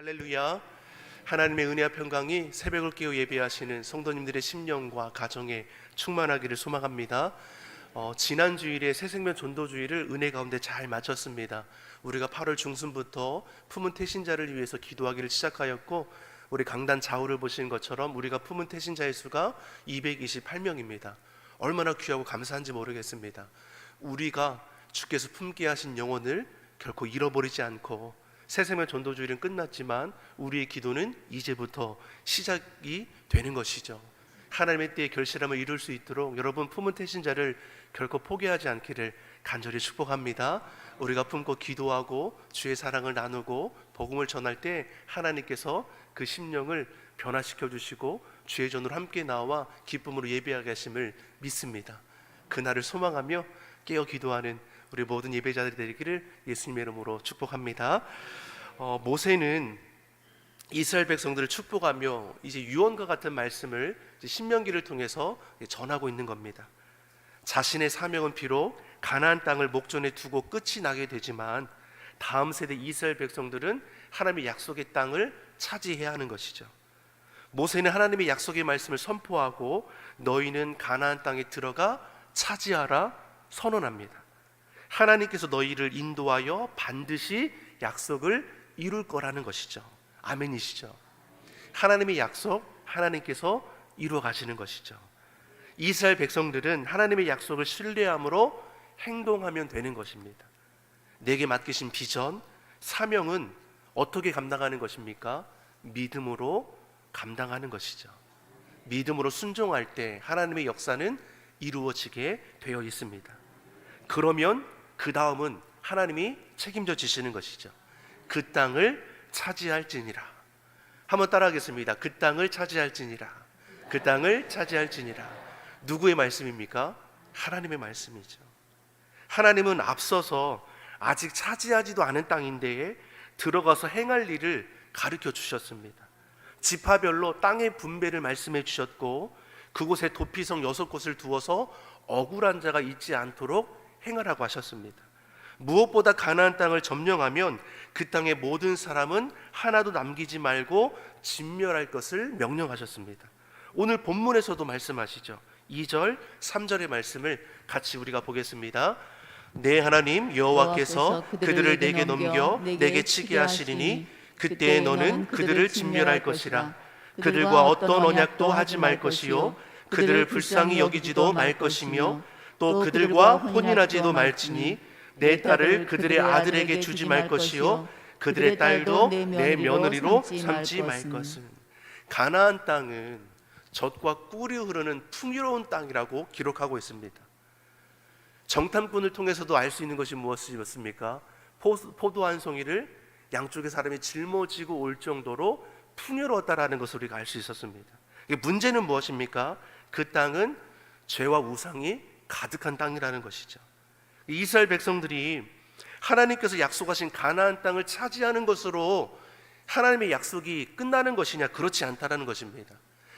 할렐루야. 하나님의 은혜와 평강이 새벽을 깨어 예배하시는 성도님들의 심령과 가정에 충만하기를 소망합니다. 지난 주일에 새생명 전도주일을 은혜 가운데 잘 마쳤습니다. 우리가 8월 중순부터 품은 태신자를 위해서 기도하기를 시작하였고, 우리 강단 좌우를 보시는 것처럼 우리가 품은 태신자의 수가 228명입니다. 얼마나 귀하고 감사한지 모르겠습니다. 우리가 주께서 품게 하신 영혼을 결코 잃어버리지 않고, 새생명 전도주일은 끝났지만 우리의 기도는 이제부터 시작이 되는 것이죠. 하나님의 때에 결실함을 이룰 수 있도록 여러분 품은 태신자를 결코 포기하지 않기를 간절히 축복합니다. 우리가 품고 기도하고 주의 사랑을 나누고 복음을 전할 때 하나님께서 그 심령을 변화시켜 주시고 주의 전으로 함께 나와 기쁨으로 예배하게 하심을 믿습니다. 그날을 소망하며 깨어 기도하는 우리 모든 예배자들이 되기를 예수님의 이름으로 축복합니다. 모세는 이스라엘 백성들을 축복하며 이제 유언과 같은 말씀을 신명기를 통해서 전하고 있는 겁니다. 자신의 사명은 비록 가나안 땅을 목전에 두고 끝이 나게 되지만 다음 세대 이스라엘 백성들은 하나님의 약속의 땅을 차지해야 하는 것이죠. 모세는 하나님의 약속의 말씀을 선포하고 너희는 가나안 땅에 들어가 차지하라 선언합니다. 하나님께서 너희를 인도하여 반드시 약속을 이룰 거라는 것이죠. 아멘이시죠? 하나님의 약속, 하나님께서 이루어 가시는 것이죠. 이스라엘 백성들은 하나님의 약속을 신뢰함으로 행동하면 되는 것입니다. 내게 맡기신 비전, 사명은 어떻게 감당하는 것입니까? 믿음으로 감당하는 것이죠. 믿음으로 순종할 때 하나님의 역사는 이루어지게 되어 있습니다. 그러면 그 다음은 하나님이 책임져 주시는 것이죠. 그 땅을 차지할지니라. 한번 따라하겠습니다. 그 땅을 차지할지니라. 그 땅을 차지할지니라. 누구의 말씀입니까? 하나님의 말씀이죠. 하나님은 앞서서 아직 차지하지도 않은 땅인데 들어가서 행할 일을 가르쳐 주셨습니다. 지파별로 땅의 분배를 말씀해 주셨고, 그곳에 도피성 6곳을 두어서 억울한 자가 있지 않도록 행하라고 하셨습니다. 무엇보다 가나안 땅을 점령하면 그 땅의 모든 사람은 하나도 남기지 말고 진멸할 것을 명령하셨습니다. 오늘 본문에서도 말씀하시죠. 2절, 3절의 말씀을 같이 우리가 보겠습니다. 내 하나님 여호와께서 그들을 내게 넘겨 내게 치게 하시리니 그때에 너는 그들을 진멸할 것이라. 그들과 어떤 언약도 하지 말 것이요 그들을 불쌍히 여기지도 말 것이며 또 그들과 혼인하지도 말지니 내 딸을 그들의 아들에게 주지 말 것이요 그들의 딸도 내 며느리로 삼지 말 것은. 가나안 땅은 젖과 꿀이 흐르는 풍요로운 땅이라고 기록하고 있습니다. 정탐꾼을 통해서도 알 수 있는 것이 무엇이었습니까? 포도 한 송이를 양쪽의 사람이 짊어지고 올 정도로 풍요로웠다라는 것을 우리가 알 수 있었습니다. 문제는 무엇입니까? 그 땅은 죄와 우상이 가득한 땅이라는 것이죠. 이스라엘 백성들이 하나님께서 약속하신 가나안 땅을 차지하는 것으로 하나님의 약속이 끝나는 것이냐? 그렇지 않다라는 것입니다.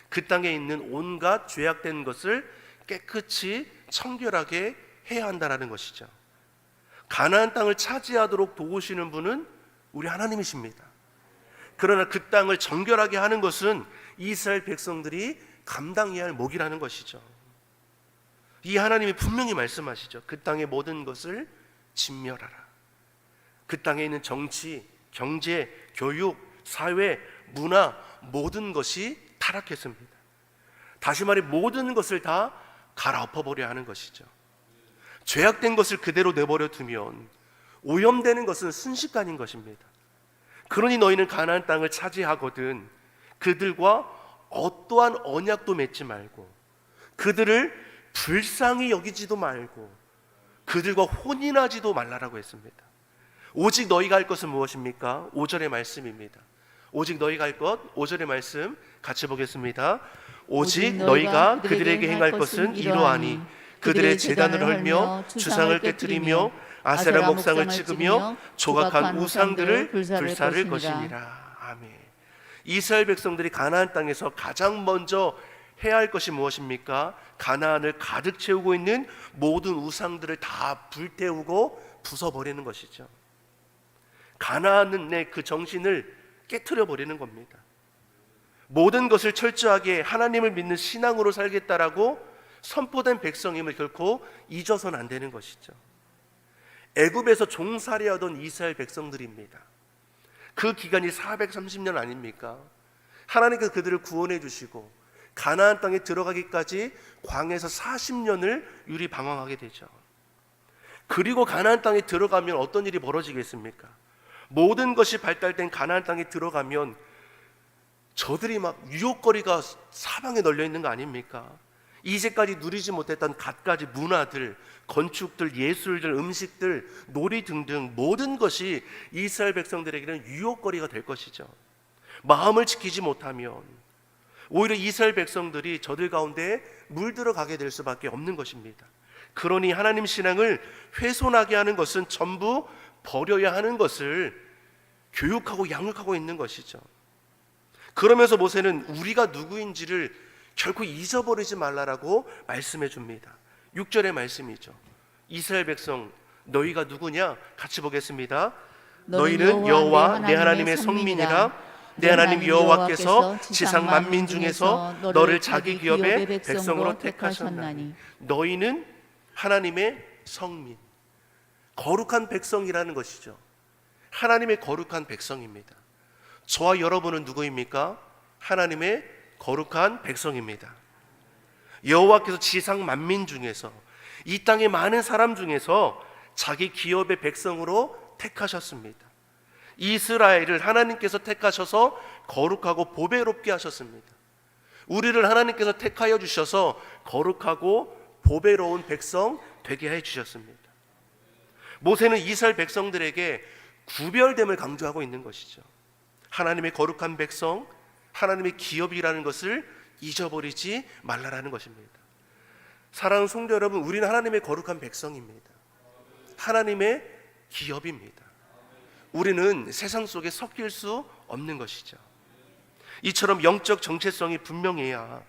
그 땅에 있는 온갖 죄악된 것을 깨끗이 청결하게 해야 한다라는 것이죠. 가나안 땅을 차지하도록 도우시는 분은 우리 하나님이십니다. 그러나 그 땅을 정결하게 하는 것은 이스라엘 백성들이 감당해야 할 몫이라는 것이죠. 이 하나님이 분명히 말씀하시죠. 그 땅의 모든 것을 진멸하라. 그 땅에 있는 정치, 경제, 교육, 사회, 문화 모든 것이 타락했습니다. 다시 말해 모든 것을 다 갈아엎어버려야 하는 것이죠. 죄악된 것을 그대로 내버려 두면 오염되는 것은 순식간인 것입니다. 그러니 너희는 가나안 땅을 차지하거든 그들과 어떠한 언약도 맺지 말고 그들을 불쌍히 여기지도 말고 그들과 혼인하지도 말라라고 했습니다. 오직 너희가 할 것은 무엇입니까? 5절의 말씀입니다. 오직 너희가 할 것, 5절의 말씀 같이 보겠습니다. 오직 너희가 그들에게 행할 것은 이러하니 그들의 제단을 헐며 주상을 깨뜨리며 아세라 목상을 찍으며 조각한 우상들을 불사를 것이니라. 아멘. 이스라엘 백성들이 가나안 땅에서 가장 먼저 해야 할 것이 무엇입니까? 가나안을 가득 채우고 있는 모든 우상들을 다 불태우고 부숴버리는 것이죠. 가나안은 내 그 정신을 깨트려 버리는 겁니다. 모든 것을 철저하게 하나님을 믿는 신앙으로 살겠다라고 선포된 백성임을 결코 잊어서는 안 되는 것이죠. 애굽에서 종살이하던 이스라엘 백성들입니다. 그 기간이 430년 아닙니까? 하나님께서 그들을 구원해 주시고 가나안 땅에 들어가기까지 광야에서 40년을 유리방황하게 되죠. 그리고 가나안 땅에 들어가면 어떤 일이 벌어지겠습니까? 모든 것이 발달된 가나안 땅에 들어가면 저들이 막 유혹거리가 사방에 널려 있는 거 아닙니까? 이제까지 누리지 못했던 갖가지 문화들, 건축들, 예술들, 음식들, 놀이 등등 모든 것이 이스라엘 백성들에게는 유혹거리가 될 것이죠. 마음을 지키지 못하면 오히려 이스라엘 백성들이 저들 가운데 물들어가게 될 수밖에 없는 것입니다. 그러니 하나님 신앙을 훼손하게 하는 것은 전부 버려야 하는 것을 교육하고 양육하고 있는 것이죠. 그러면서 모세는 우리가 누구인지를 결코 잊어버리지 말라라고 말씀해 줍니다. 6절의 말씀이죠. 이스라엘 백성, 너희가 누구냐? 같이 보겠습니다. 너희는 여호와 내 하나님의 성민이라. 내 하나님 여호와께서 지상 만민 중에서 너를 자기 기업의 백성으로 택하셨나니. 너희는 하나님의 성민, 거룩한 백성이라는 것이죠. 하나님의 거룩한 백성입니다. 저와 여러분은 누구입니까? 하나님의 거룩한 백성입니다. 여호와께서 지상 만민 중에서, 이 땅의 많은 사람 중에서 자기 기업의 백성으로 택하셨습니다. 이스라엘을 하나님께서 택하셔서 거룩하고 보배롭게 하셨습니다. 우리를 하나님께서 택하여 주셔서 거룩하고 보배로운 백성 되게 해 주셨습니다. 모세는 이스라엘 백성들에게 구별됨을 강조하고 있는 것이죠. 하나님의 거룩한 백성, 하나님의 기업이라는 것을 잊어버리지 말라라는 것입니다. 사랑하는 성도 여러분, 우리는 하나님의 거룩한 백성입니다. 하나님의 기업입니다. 우리는 세상 속에 섞일 수 없는 것이죠. 이처럼 영적 정체성이 분명해야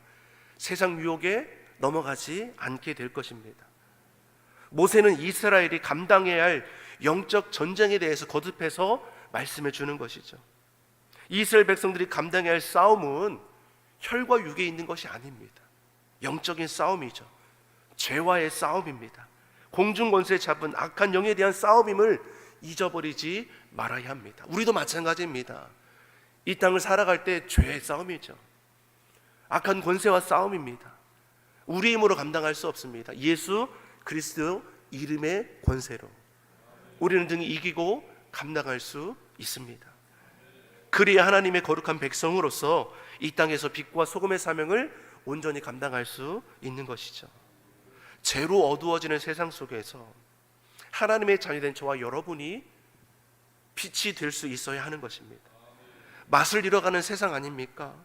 세상 유혹에 넘어가지 않게 될 것입니다. 모세는 이스라엘이 감당해야 할 영적 전쟁에 대해서 거듭해서 말씀해 주는 것이죠. 이스라엘 백성들이 감당해야 할 싸움은 혈과 육에 있는 것이 아닙니다. 영적인 싸움이죠. 죄와의 싸움입니다. 공중 권세 잡은 악한 영에 대한 싸움임을 잊어버리지 말아야 합니다. 우리도 마찬가지입니다. 이 땅을 살아갈 때 죄의 싸움이죠. 악한 권세와 싸움입니다. 우리 힘으로 감당할 수 없습니다. 예수 그리스도 이름의 권세로 우리는 등이 이기고 감당할 수 있습니다. 그리야 하나님의 거룩한 백성으로서 이 땅에서 빛과 소금의 사명을 온전히 감당할 수 있는 것이죠. 죄로 어두워지는 세상 속에서 하나님의 자녀된 저와 여러분이 빛이 될 수 있어야 하는 것입니다. 맛을 잃어가는 세상 아닙니까?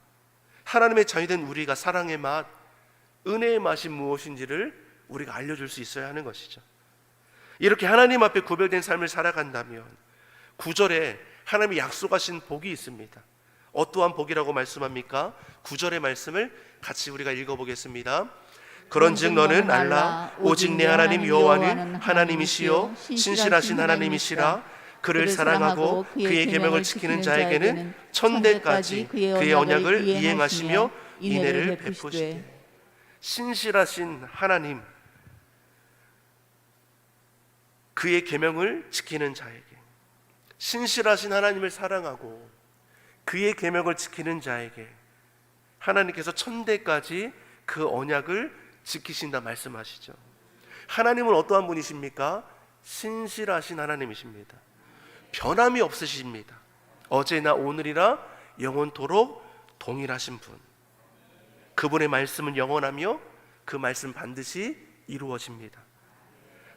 하나님의 자녀된 우리가 사랑의 맛, 은혜의 맛이 무엇인지를 우리가 알려줄 수 있어야 하는 것이죠. 이렇게 하나님 앞에 구별된 삶을 살아간다면 9절에 하나님이 약속하신 복이 있습니다. 어떠한 복이라고 말씀합니까? 9절의 말씀을 같이 우리가 읽어보겠습니다. 그런즉 너는 알라 오직 내 하나님 여호와는 하나님이시요 신실하신 하나님이시라. 그를 사랑하고 그의 계명을 지키는 자에게는 천대까지 그의 언약을 이행하시며 인애를 베푸시되. 신실하신 하나님, 그의 계명을 지키는 자에게, 신실하신 하나님을 사랑하고 그의 계명을 지키는 자에게 하나님께서 천대까지 그 언약을 지키신다 말씀하시죠. 하나님은 어떠한 분이십니까? 신실하신 하나님이십니다. 변함이 없으십니다. 어제나 오늘이나 영원토록 동일하신 분. 그분의 말씀은 영원하며 그 말씀 반드시 이루어집니다.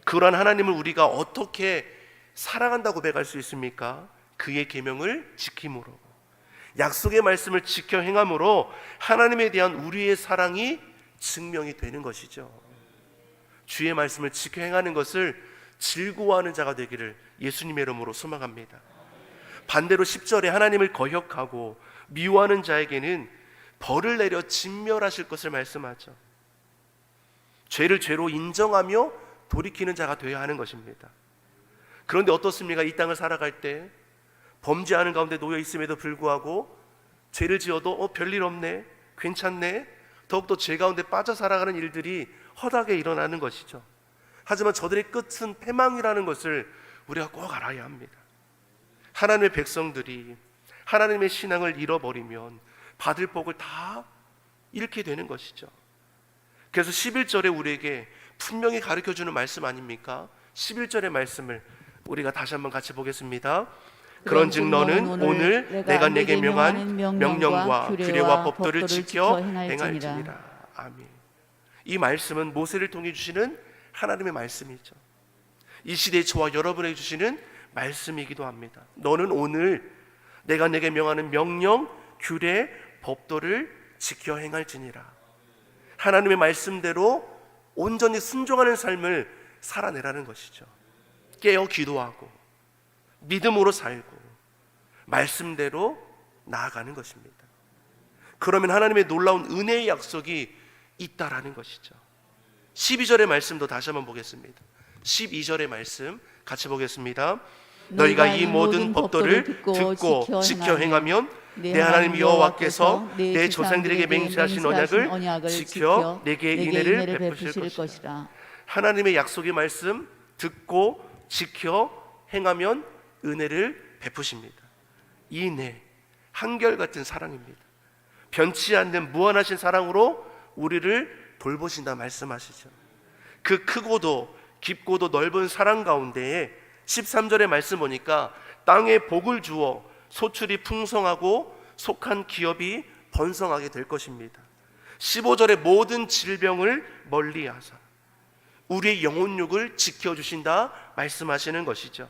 그러한 하나님을 우리가 어떻게 사랑한다고 고백할 수 있습니까? 그의 계명을 지킴으로, 약속의 말씀을 지켜 행함으로 하나님에 대한 우리의 사랑이 증명이 되는 것이죠. 주의 말씀을 지켜 행하는 것을 즐거워하는 자가 되기를 예수님의 이름으로 소망합니다. 반대로 10절에 하나님을 거역하고 미워하는 자에게는 벌을 내려 진멸하실 것을 말씀하죠. 죄를 죄로 인정하며 돌이키는 자가 되어야 하는 것입니다. 그런데 어떻습니까? 이 땅을 살아갈 때 범죄하는 가운데 놓여 있음에도 불구하고 죄를 지어도 별일 없네, 괜찮네, 더욱더 죄 가운데 빠져 살아가는 일들이 허다하게 일어나는 것이죠. 하지만 저들의 끝은 패망이라는 것을 우리가 꼭 알아야 합니다. 하나님의 백성들이 하나님의 신앙을 잃어버리면 받을 복을 다 잃게 되는 것이죠. 그래서 11절에 우리에게 분명히 가르쳐주는 말씀 아닙니까? 11절의 말씀을 우리가 다시 한번 같이 보겠습니다. 그런즉 너는 오늘 내가 내게 명한 명령과 규례와 법도를 지켜 행할지니라. 아멘. 이 말씀은 모세를 통해 주시는 하나님의 말씀이죠. 이 시대에 저와 여러분에게 주시는 말씀이기도 합니다. 너는 오늘 내가 내게 명하는 명령, 규례, 법도를 지켜 행할지니라. 하나님의 말씀대로 온전히 순종하는 삶을 살아내라는 것이죠. 깨어 기도하고 믿음으로 살고 말씀대로 나아가는 것입니다. 그러면 하나님의 놀라운 은혜의 약속이 있다라는 것이죠. 12절의 말씀도 다시 한번 보겠습니다. 12절의 말씀 같이 보겠습니다. 너희가 이 모든 법도를 듣고 지켜 행하면 내 하나님 여호와께서 내 조상들에게 맹세하신 언약을 지켜 내게 인애를 베푸실 것이라. 하나님의 약속의 말씀 듣고 지켜 행하면 은혜를 베푸십니다. 이 은혜 한결같은 사랑입니다. 변치 않는 무한하신 사랑으로 우리를 돌보신다 말씀하시죠. 그 크고도 깊고도 넓은 사랑 가운데에 13절의 말씀 보니까 땅에 복을 주어 소출이 풍성하고 속한 기업이 번성하게 될 것입니다. 15절에 모든 질병을 멀리하사 우리의 영혼육을 지켜주신다 말씀하시는 것이죠.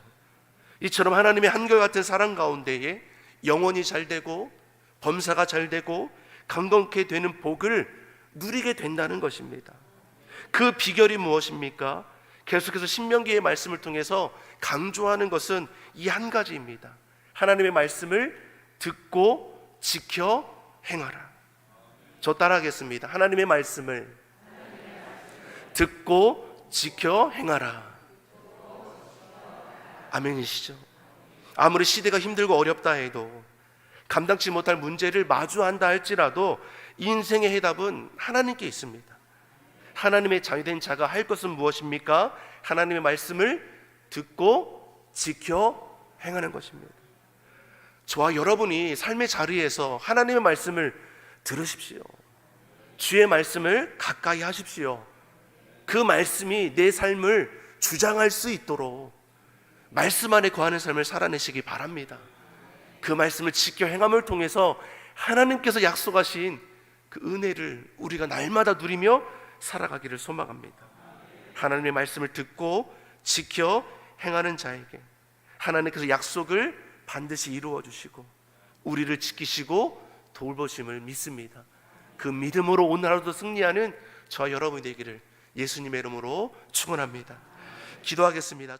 이처럼 하나님의 한결같은 사랑 가운데에 영혼이 잘되고 범사가 잘되고 강건케 되는 복을 누리게 된다는 것입니다. 그 비결이 무엇입니까? 계속해서 신명기의 말씀을 통해서 강조하는 것은 이 한 가지입니다. 하나님의 말씀을 듣고 지켜 행하라. 저 따라하겠습니다. 하나님의 말씀을 듣고 지켜 행하라. 아멘이시죠? 아무리 시대가 힘들고 어렵다 해도 감당치 못할 문제를 마주한다 할지라도 인생의 해답은 하나님께 있습니다. 하나님의 자유된 자가 할 것은 무엇입니까? 하나님의 말씀을 듣고 지켜 행하는 것입니다. 저와 여러분이 삶의 자리에서 하나님의 말씀을 들으십시오. 주의 말씀을 가까이 하십시오. 그 말씀이 내 삶을 주장할 수 있도록 말씀 안에 거하는 삶을 살아내시기 바랍니다. 그 말씀을 지켜 행함을 통해서 하나님께서 약속하신 그 은혜를 우리가 날마다 누리며 살아가기를 소망합니다. 하나님의 말씀을 듣고 지켜 행하는 자에게 하나님께서 약속을 반드시 이루어 주시고 우리를 지키시고 돌보심을 믿습니다. 그 믿음으로 오늘 하루도 승리하는 저와 여러분이 되기를 예수님의 이름으로 축원합니다. 기도하겠습니다.